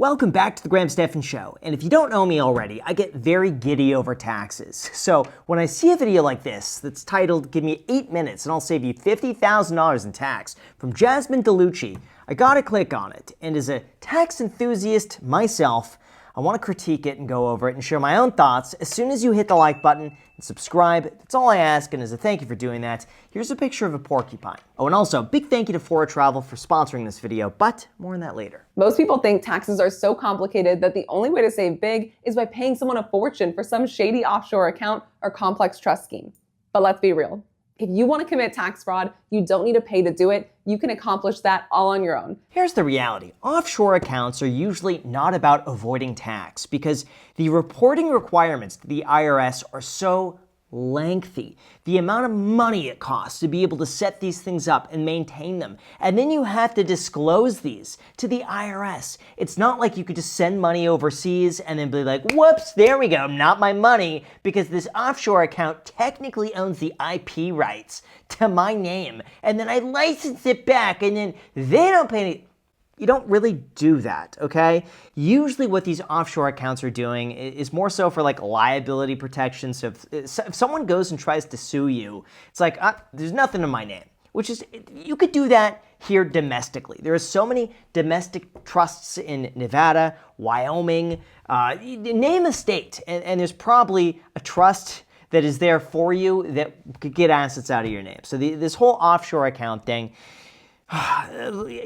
Welcome back to the Graham Stephan Show, and if you don't know me already, I get very giddy over taxes. So when I see a video like this that's titled, "Give me 8 minutes and I'll save you $50,000 in tax" from Jasmine DiLucci, I gotta click on it. And as a tax enthusiast myself, I want to critique it and go over it and share my own thoughts. As soon as you hit the like button and subscribe, that's all I ask, and as a thank you for doing that, here's a picture of a porcupine. Oh, and also, big thank you to Flora Travel for sponsoring this video, but more on that later. Most people think taxes are so complicated that the only way to save big is by paying someone a fortune for some shady offshore account or complex trust scheme. But let's be real. If you want to commit tax fraud, you don't need to pay to do it. You can accomplish that all on your own. Here's the reality. Offshore accounts are usually not about avoiding tax because the reporting requirements to the IRS are so lengthy. The amount of money it costs to be able to set these things up and maintain them. And then you have to disclose these to the IRS. It's not like you could just send money overseas and then be like, whoops, there we go, not my money, because this offshore account technically owns the IP rights to my name. And then I license it back and then they don't pay any. You don't really do that, okay? Usually what these offshore accounts are doing is more so for like liability protection. So if someone goes and tries to sue you, it's like, there's nothing in my name, which is, you could do that here domestically. There are so many domestic trusts in Nevada, Wyoming, name a state, and there's probably a trust that is there for you that could get assets out of your name. So this whole offshore account thing,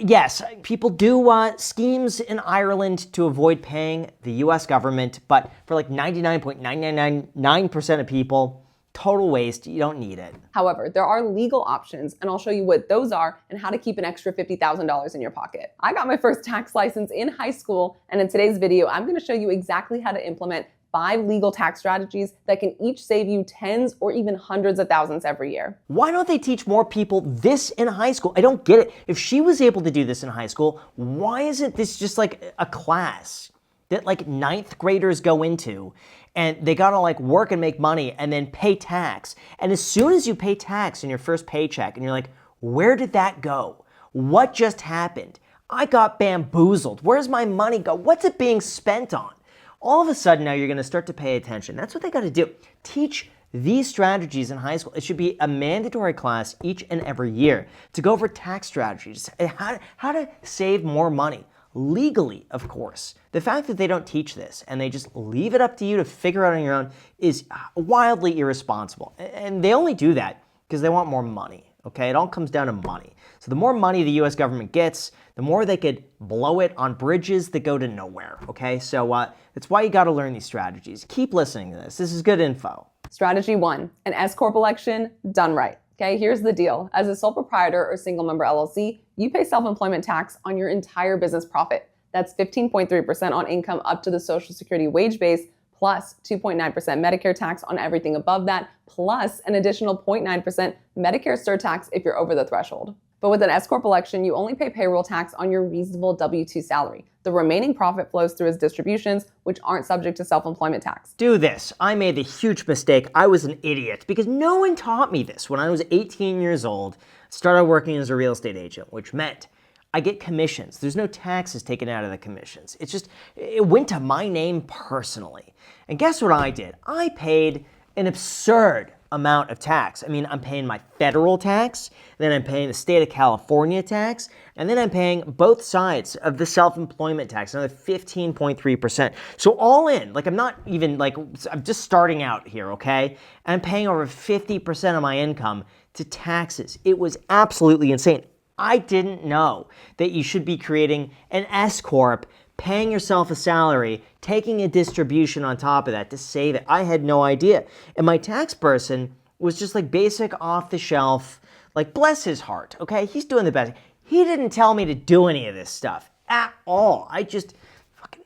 yes, people do schemes in Ireland to avoid paying the US government, but for like 99.9999% of people, total waste, you don't need it. However, there are legal options, and I'll show you what those are and how to keep an extra $50,000 in your pocket. I got my first tax license in high school, and in today's video, I'm going to show you exactly how to implement 5 legal tax strategies that can each save you tens or even hundreds of thousands every year. Why don't they teach more people this in high school? I don't get it. If she was able to do this in high school, why isn't this just like a class that like 9th graders go into and they gotta like work and make money and then pay tax? And as soon as you pay tax in your first paycheck and you're like, where did that go? What just happened? I got bamboozled. Where's my money go? What's it being spent on? All of a sudden now you're going to start to pay attention. That's what they got to do. Teach these strategies in high school. It should be a mandatory class each and every year to go over tax strategies, how to save more money legally, of course. The fact that they don't teach this and they just leave it up to you to figure out on your own is wildly irresponsible. And they only do that because they want more money. Okay, it all comes down to money. So the more money the US government gets, the more they could blow it on bridges that go to nowhere. Okay, so that's why you got to learn these strategies. Keep listening to this. This is good info. Strategy 1, an S Corp election done right. Okay, here's the deal. As a sole proprietor or single member LLC, you pay self-employment tax on your entire business profit. That's 15.3% on income up to the Social Security wage base, plus 2.9% Medicare tax on everything above that, plus an additional 0.9% Medicare surtax if you're over the threshold. But with an S Corp election, you only pay payroll tax on your reasonable W-2 salary. The remaining profit flows through as distributions, which aren't subject to self-employment tax. Do this. I made a huge mistake. I was an idiot because no one taught me this. When I was 18 years old, I started working as a real estate agent, which meant I get commissions. There's no taxes taken out of the commissions. It went to my name personally. And guess what I did? I paid an absurd amount of tax. I mean, I'm paying my federal tax, then I'm paying the state of California tax, and then I'm paying both sides of the self-employment tax, another 15.3%. So all in, like I'm not even like, I'm just starting out here, okay? And I'm paying over 50% of my income to taxes. It was absolutely insane. I didn't know that you should be creating an S Corp, paying yourself a salary, taking a distribution on top of that to save it. I had no idea. And my tax person was just like basic off the shelf, like bless his heart, okay? He's doing the best. He didn't tell me to do any of this stuff at all. I just fucking,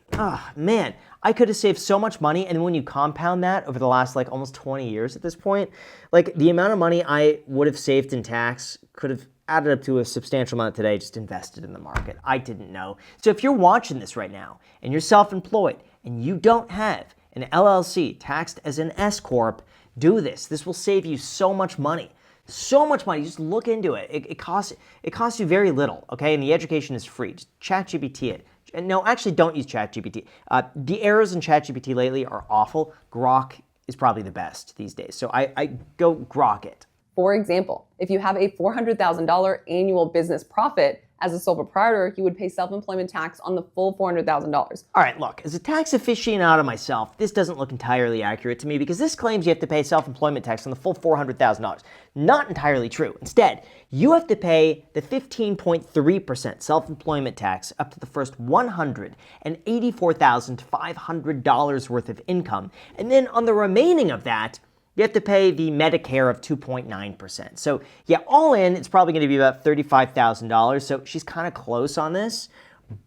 man, I could have saved so much money. And when you compound that over the last like almost 20 years at this point, like the amount of money I would have saved in tax could have added up to a substantial amount today, just invested in the market. I didn't know. So if you're watching this right now and you're self-employed and you don't have an LLC taxed as an S Corp, do this. This will save you so much money. So much money. Just look into it. It costs you very little, okay? And the education is free. Just ChatGPT it. And no, actually don't use ChatGPT. The errors in ChatGPT lately are awful. Grok is probably the best these days. So I go Grok it. For example, if you have a $400,000 annual business profit, as a sole proprietor, you would pay self-employment tax on the full $400,000. All right, look, as a tax aficionado myself, this doesn't look entirely accurate to me because this claims you have to pay self-employment tax on the full $400,000. Not entirely true. Instead, you have to pay the 15.3% self-employment tax up to the first $184,500 worth of income. And then on the remaining of that, you have to pay the Medicare of 2.9%. So yeah, all in, it's probably going to be about $35,000. So she's kind of close on this,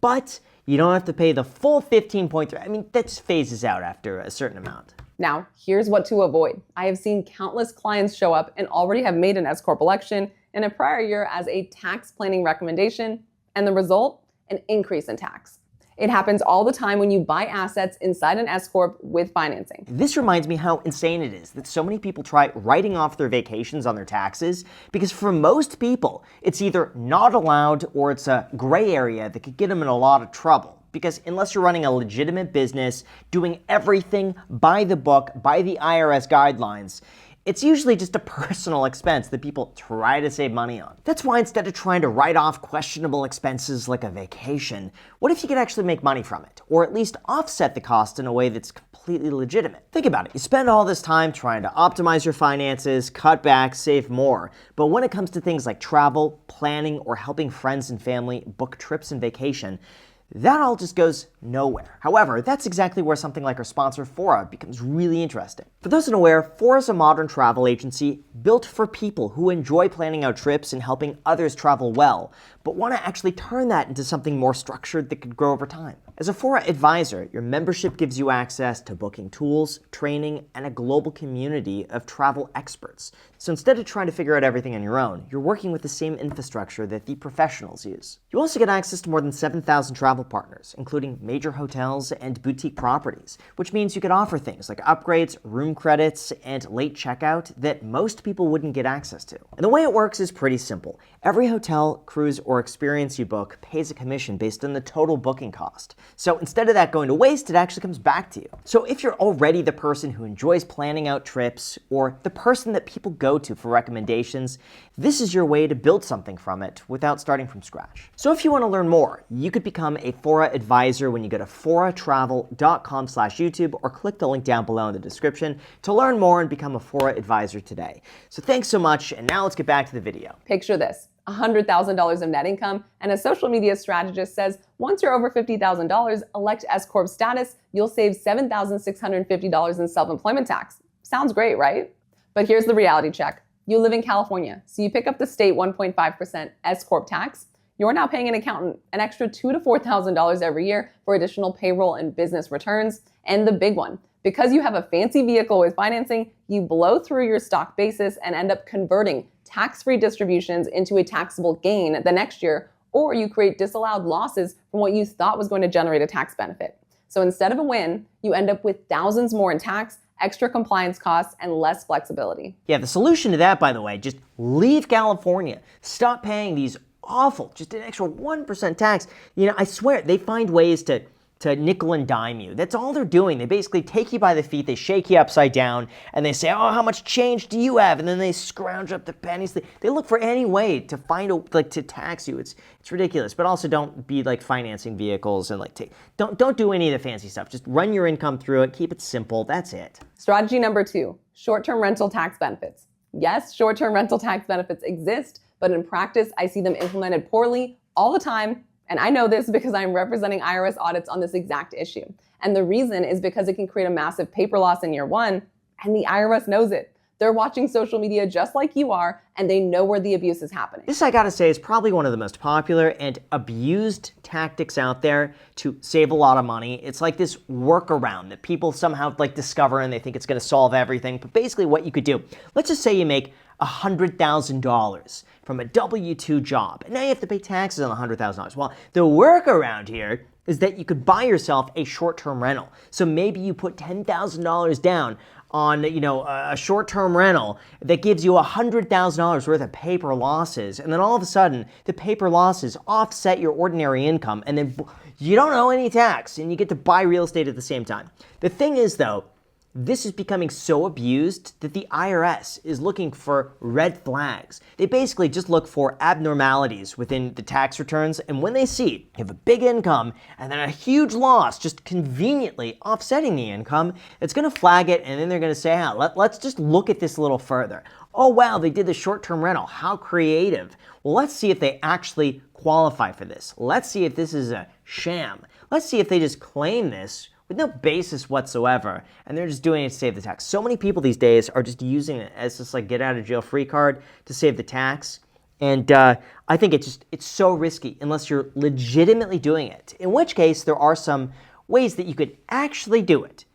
but you don't have to pay the full 15.3. I mean, that just phases out after a certain amount. Now, here's what to avoid. I have seen countless clients show up and already have made an S-Corp election in a prior year as a tax planning recommendation, and the result, an increase in tax. It happens all the time when you buy assets inside an S-Corp with financing. This reminds me how insane it is that so many people try writing off their vacations on their taxes because for most people, it's either not allowed or it's a gray area that could get them in a lot of trouble. Because unless you're running a legitimate business, doing everything by the book, by the IRS guidelines, it's usually just a personal expense that people try to save money on. That's why instead of trying to write off questionable expenses like a vacation, what if you could actually make money from it? Or at least offset the cost in a way that's completely legitimate. Think about it. You spend all this time trying to optimize your finances, cut back, save more. But when it comes to things like travel, planning, or helping friends and family book trips and vacation, that all just goes nowhere. However, that's exactly where something like our sponsor Fora becomes really interesting. For those unaware, Fora is a modern travel agency built for people who enjoy planning out trips and helping others travel well, but want to actually turn that into something more structured that could grow over time. As a Fora advisor, your membership gives you access to booking tools, training, and a global community of travel experts. So instead of trying to figure out everything on your own, you're working with the same infrastructure that the professionals use. You also get access to more than 7,000 travel partners, including major hotels and boutique properties, which means you can offer things like upgrades, room credits, and late checkout that most people wouldn't get access to. And the way it works is pretty simple. Every hotel, cruise, or experience you book pays a commission based on the total booking cost. So instead of that going to waste, it actually comes back to you. So if you're already the person who enjoys planning out trips or the person that people go to for recommendations, this is your way to build something from it without starting from scratch. So if you want to learn more, you could become a Fora advisor when you go to foratravel.com/YouTube or click the link down below in the description to learn more and become a Fora advisor today. So thanks so much, and now let's get back to the video. Picture this. $100,000 of net income, and a social media strategist says once you're over $50,000, elect S-Corp status, you'll save $7,650 in self-employment tax. Sounds great, right? But here's the reality check. You live in California, so you pick up the state 1.5% S-Corp tax. You're now paying an accountant an extra $2,000 to $4,000 every year for additional payroll and business returns. And the big one, because you have a fancy vehicle with financing, you blow through your stock basis and end up converting tax-free distributions into a taxable gain the next year, or you create disallowed losses from what you thought was going to generate a tax benefit. So instead of a win, you end up with thousands more in tax, extra compliance costs, and less flexibility. Yeah, the solution to that, by the way, just leave California. Stop paying these awful, just an extra 1% tax. You know, I swear, they find ways to nickel and dime you. That's all they're doing. They basically take you by the feet, they shake you upside down, and they say, oh, how much change do you have? And then they scrounge up the pennies. They look for any way to find to tax you. It's ridiculous. But also don't be like financing vehicles and don't do any of the fancy stuff. Just run your income through it, keep it simple, that's it. Strategy number 2, short-term rental tax benefits. Yes, short-term rental tax benefits exist, but in practice, I see them implemented poorly all the time. And I know this because I'm representing IRS audits on this exact issue. And the reason is because it can create a massive paper loss in year one, and the IRS knows it. They're watching social media just like you are, and they know where the abuse is happening. This, I gotta say, is probably one of the most popular and abused tactics out there to save a lot of money. It's like this workaround that people somehow discover and they think it's gonna solve everything. But basically what you could do, let's just say you make $100,000 from a W-2 job, and now you have to pay taxes on the $100,000. Well, the workaround here is that you could buy yourself a short-term rental. So maybe you put $10,000 down on a short-term rental that gives you $100,000 worth of paper losses, and then all of a sudden the paper losses offset your ordinary income, and then you don't owe any tax and you get to buy real estate at the same time. The thing is though, this is becoming so abused that the IRS is looking for red flags. They basically just look for abnormalities within the tax returns, and when they see you have a big income and then a huge loss just conveniently offsetting the income, it's gonna flag it, and then they're gonna say, let's just look at this a little further. Oh wow, they did the short-term rental, how creative. Well, let's see if they actually qualify for this. Let's see if this is a sham. Let's see if they just claim this with no basis whatsoever, and they're just doing it to save the tax. So many people these days are just using it as just like get out of jail free card to save the tax, and I think it's so risky unless you're legitimately doing it, in which case there are some ways that you could actually do it.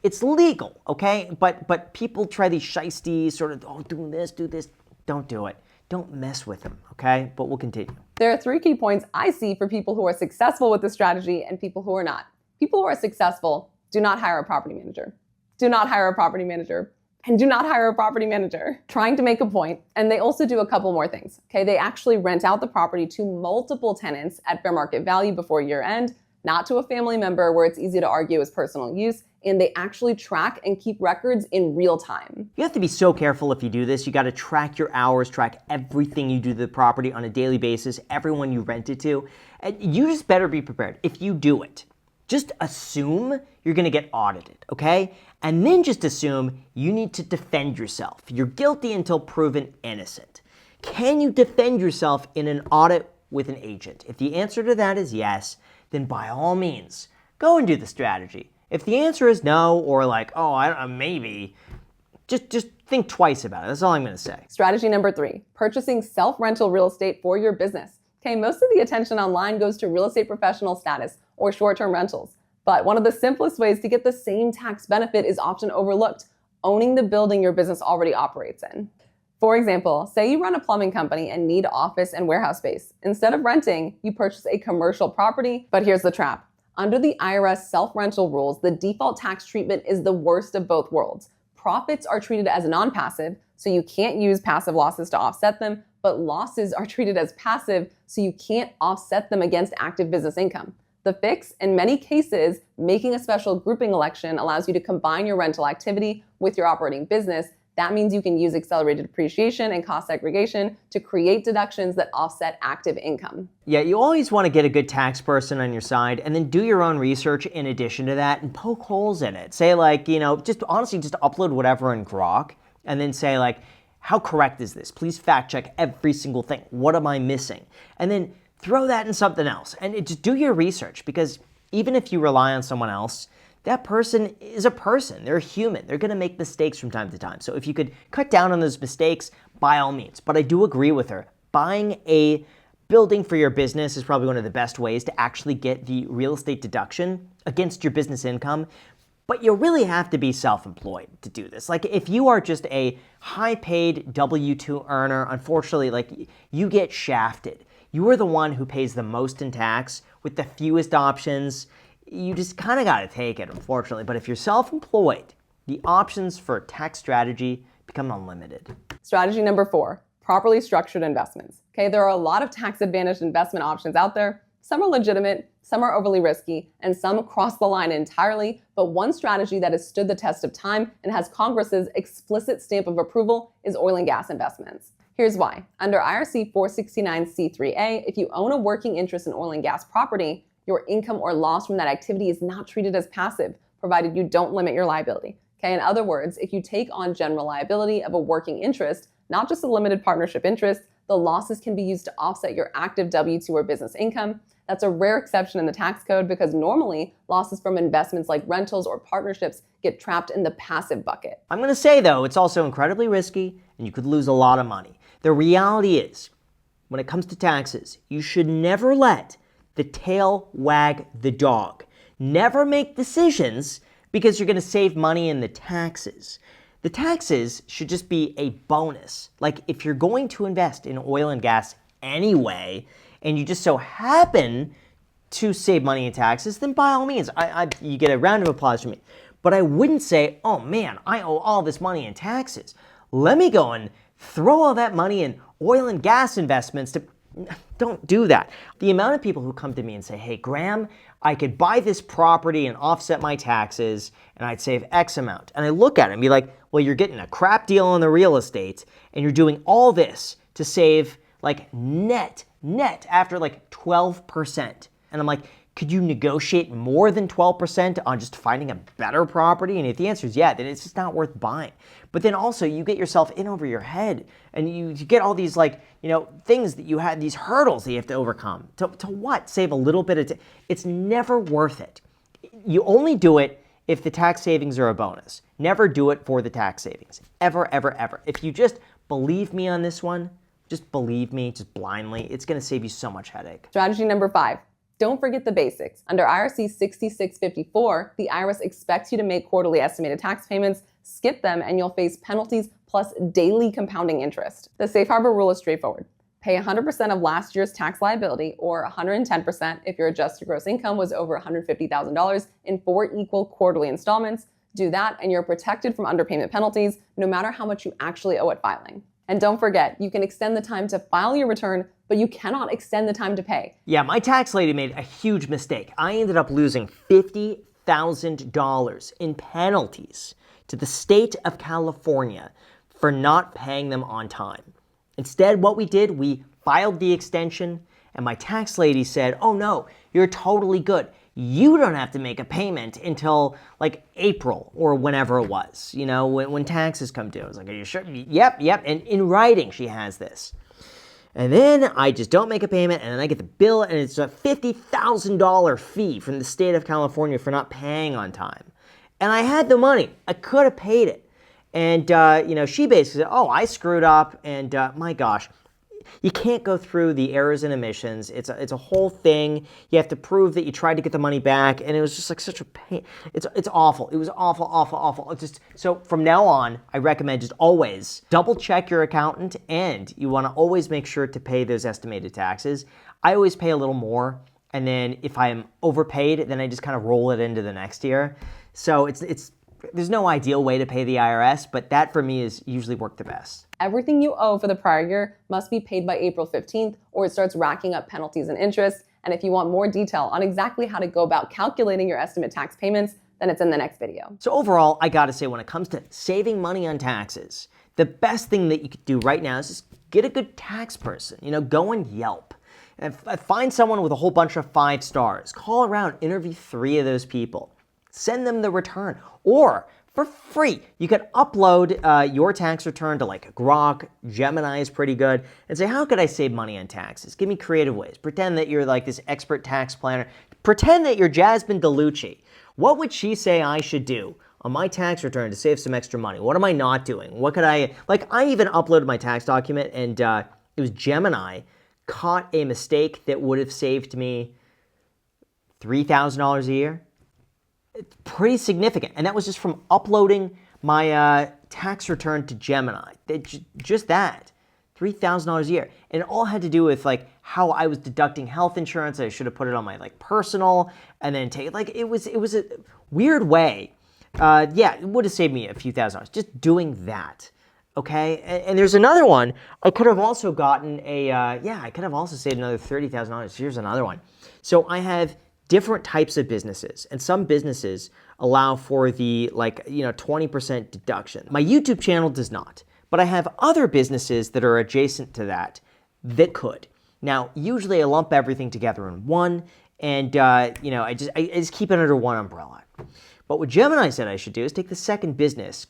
It's legal, okay? But people try these shiesty sort of, oh, do this. Don't do it. Don't mess with them, okay? But we'll continue. There are 3 key points I see for people who are successful with this strategy and people who are not. People who are successful do not hire a property manager. Do not hire a property manager. And do not hire a property manager. Trying to make a point, and they also do a couple more things, okay? They actually rent out the property to multiple tenants at fair market value before year end, not to a family member where it's easy to argue is personal use, and they actually track and keep records in real time. You have to be so careful if you do this. You got to track your hours, track everything you do to the property on a daily basis, everyone you rent it to, and you just better be prepared. If you do it, just assume you're gonna get audited, okay? And then just assume you need to defend yourself. You're guilty until proven innocent. Can you defend yourself in an audit with an agent? If the answer to that is yes, then by all means, go and do the strategy. If the answer is no, or like, oh, I don't know, maybe, just think twice about it. That's all I'm gonna say. Strategy number 3, purchasing self-rental real estate for your business. Okay, most of the attention online goes to real estate professional status or short-term rentals. But one of the simplest ways to get the same tax benefit is often overlooked: owning the building your business already operates in. For example, say you run a plumbing company and need office and warehouse space. Instead of renting, you purchase a commercial property, but here's the trap. Under the IRS self-rental rules, the default tax treatment is the worst of both worlds. Profits are treated as non-passive, so you can't use passive losses to offset them, but losses are treated as passive, so you can't offset them against active business income. The fix, in many cases, making a special grouping election allows you to combine your rental activity with your operating business. That means you can use accelerated depreciation and cost segregation to create deductions that offset active income. Yeah, you always want to get a good tax person on your side and then do your own research in addition to that and poke holes in it. Say like, just honestly, just upload whatever in Grok and then say like, how correct is this? Please fact check every single thing. What am I missing? And then throw that in something else and just do your research, because even if you rely on someone else, that person is a person. They're human. They're going to make mistakes from time to time. So if you could cut down on those mistakes, by all means. But I do agree with her. Buying a building for your business is probably one of the best ways to actually get the real estate deduction against your business income. But you really have to be self-employed to do this. Like if you are just a high-paid W-2 earner, unfortunately, like you get shafted. You are the one who pays the most in tax with the fewest options. You just kind of got to take it, unfortunately. But if you're self-employed, the options for tax strategy become unlimited. Strategy number 4, properly structured investments. Okay, there are a lot of tax-advantaged investment options out there. Some are legitimate, some are overly risky, and some cross the line entirely. But one strategy that has stood the test of time and has Congress's explicit stamp of approval is oil and gas investments. Here's why. Under IRC 469C3A, if you own a working interest in oil and gas property, your income or loss from that activity is not treated as passive, provided you don't limit your liability. Okay, in other words, if you take on general liability of a working interest, not just a limited partnership interest, the losses can be used to offset your active W-2 or business income. That's a rare exception in the tax code because normally losses from investments like rentals or partnerships get trapped in the passive bucket. I'm going to say, though, it's also incredibly risky and you could lose a lot of money. The reality is, when it comes to taxes, you should never let the tail wag the dog. Never make decisions because you're going to save money in the taxes. The taxes should just be a bonus. Like if you're going to invest in oil and gas anyway, and you just so happen to save money in taxes, then by all means, you get a round of applause from me. But I wouldn't say, oh man, I owe all this money in taxes. Let me go and throw all that money in oil and gas investments to... Don't do that. The amount of people who come to me and say, hey, Graham, I could buy this property and offset my taxes, and I'd save X amount. And I look at it and be like, well, you're getting a crap deal on the real estate, and you're doing all this to save like net after like 12%. And I'm like, could you negotiate more than 12% on just finding a better property? And if the answer is yeah, then it's just not worth buying. But then also you get yourself in over your head, and you get all these like, things that you had, these hurdles that you have to overcome. To what? Save a little bit of it's never worth it. You only do it if the tax savings are a bonus. Never do it for the tax savings. Ever, ever, ever. If you just believe me on this one, just believe me, just blindly, it's going to save you so much headache. Strategy number 5. Don't forget the basics. Under IRC 6654, the IRS expects you to make quarterly estimated tax payments. Skip them and you'll face penalties plus daily compounding interest. The safe harbor rule is straightforward. Pay 100% of last year's tax liability, or 110% if your adjusted gross income was over $150,000, in 4 equal quarterly installments. Do that and you're protected from underpayment penalties, no matter how much you actually owe at filing. And don't forget, you can extend the time to file your return, but you cannot extend the time to pay. Yeah, my tax lady made a huge mistake. I ended up losing $50,000 in penalties to the state of California for not paying them on time. Instead, what we did, we filed the extension, and my tax lady said, oh no, you're totally good. You don't have to make a payment until like April or whenever it was, when taxes come due. I was like, are you sure? Yep. And in writing, she has this. And then I just don't make a payment, and then I get the bill, and it's a $50,000 fee from the state of California for not paying on time. And I had the money. I could have paid it. And, she basically said, oh, I screwed up, and my gosh. You can't go through the errors and omissions. It's a whole thing. You have to prove that you tried to get the money back, and it was just like such a pain. It's awful. It was awful. So from now on, I recommend just always double check your accountant, and you want to always make sure to pay those estimated taxes. I always pay a little more, and then if I'm overpaid, then I just kind of roll it into the next year. So there's no ideal way to pay the IRS, but that for me is usually worked the best. Everything you owe for the prior year must be paid by April 15th, or it starts racking up penalties and interest. And if you want more detail on exactly how to go about calculating your estimate tax payments, then it's in the next video. So overall, I gotta say, when it comes to saving money on taxes, the best thing that you could do right now is just get a good tax person. Go on Yelp. And find someone with a whole bunch of 5 stars. Call around, interview 3 of those people. Send them the return. Or for free, you can upload your tax return to like Grok. Gemini is pretty good. And say, how could I save money on taxes? Give me creative ways. Pretend that you're like this expert tax planner. Pretend that you're Jasmine DiLucci. What would she say I should do on my tax return to save some extra money? What am I not doing? What could I even uploaded my tax document, and it was Gemini caught a mistake that would have saved me $3,000 a year. It's pretty significant. And that was just from uploading my tax return to Gemini. Just that, $3,000 a year. And it all had to do with like how I was deducting health insurance. I should have put it on my like personal and then take it. Like it was a weird way. It would have saved me a few $1,000s just doing that. Okay, and there's another one. I could have also gotten I could have also saved another $30,000. Here's another one. So I have different types of businesses, and some businesses allow for the 20% deduction. My YouTube channel does not, but I have other businesses that are adjacent to that could. Now, usually I lump everything together in one, and I just keep it under one umbrella. But what Gemini said I should do is take the second business.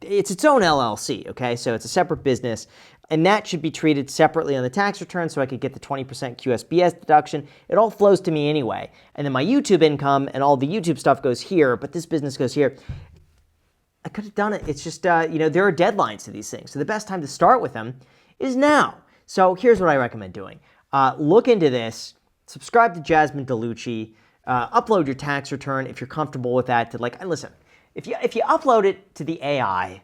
It's its own LLC, okay? So it's a separate business, and that should be treated separately on the tax return so I could get the 20% QSBS deduction. It all flows to me anyway. And then my YouTube income and all the YouTube stuff goes here, but this business goes here. I could have done it. It's just, there are deadlines to these things. So the best time to start with them is now. So here's what I recommend doing. Look into this. Subscribe to Jasmine DiLucci. Upload your tax return if you're comfortable with that. Listen, if you upload it to the AI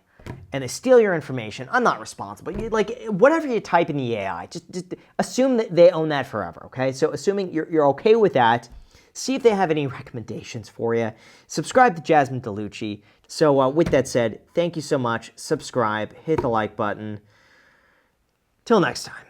and they steal your information, I'm not responsible. Whatever you type in the AI, just assume that they own that forever, okay? So assuming you're okay with that, see if they have any recommendations for you. Subscribe to Jasmine DiLucci. So with that said, thank you so much. Subscribe, hit the like button. Till next time.